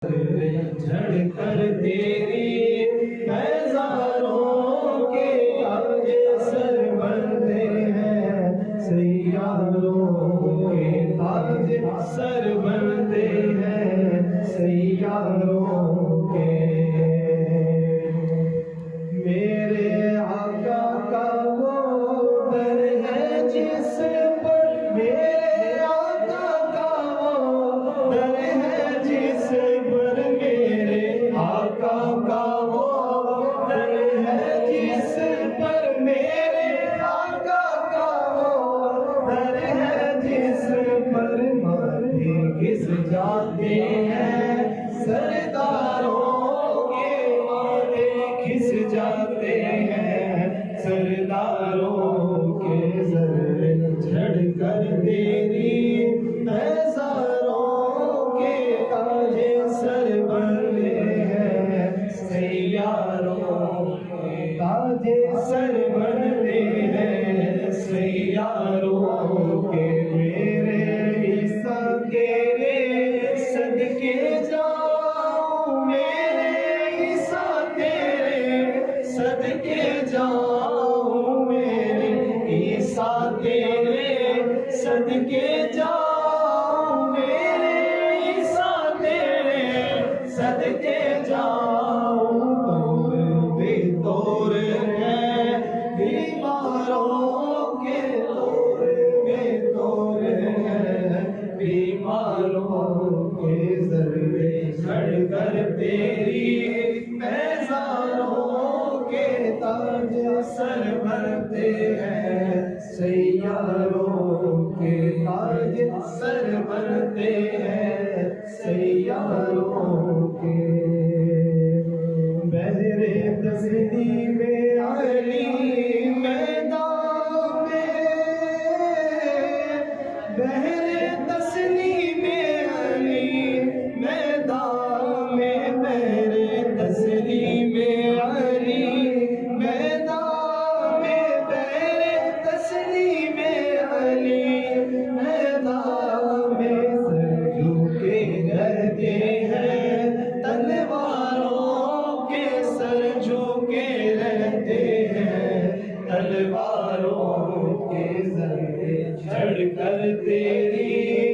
جھڑ کر تیری ہزاروں کے تاج سر بندے ہیں، سیاروں کے تاج سر بندے ہیں، سیاروں کے۔ میرے آقا کا وہ در ہے جس پر، میرے آقا کا وہ در ہے جس پر، میرے آقا کا وہ در ہے جس پر، میرے آقا کا وہ در ہے جس پر ماتھے گھس جاتے ہیں سرداروں کے، ماتھے گھس جاتے ہیں سرداروں کے۔ ذرے جھڑ کر تیری ہزاروں کے تاج سر بندے ہیں، سیاروں کے تاج سر بندے ہیں، سیاروں کے۔ میرے عیسیٰ تیرے صدقے جاؤں، میرے عیسیٰ تیرے صدقے جاؤں، میرے عیسیٰ تیرے صدقے جاؤں، میرے عیسیٰ تیرے صدقے جاؤں۔ طور بے طور ہے بیماروں کے، طور بے طور ہے بیماروں کے۔ ذرے جھڑ کر تیری بیزاروں کے تاج سر بندے ہیں، سیاروں کے تاج سر بندے ہیں، سیاروں کے۔ بہر تسلیم علی میدان میں، بہر تسلیم علی میدان میں، بہر تسلیم علی میدان میں، بہر تسلیم علی میدان میں۔ سر جھکے رہتے ہیں تلواروں کے، سر جھکے رہتے ہیں تلواروں کے۔ ذرے جھڑ کر تیری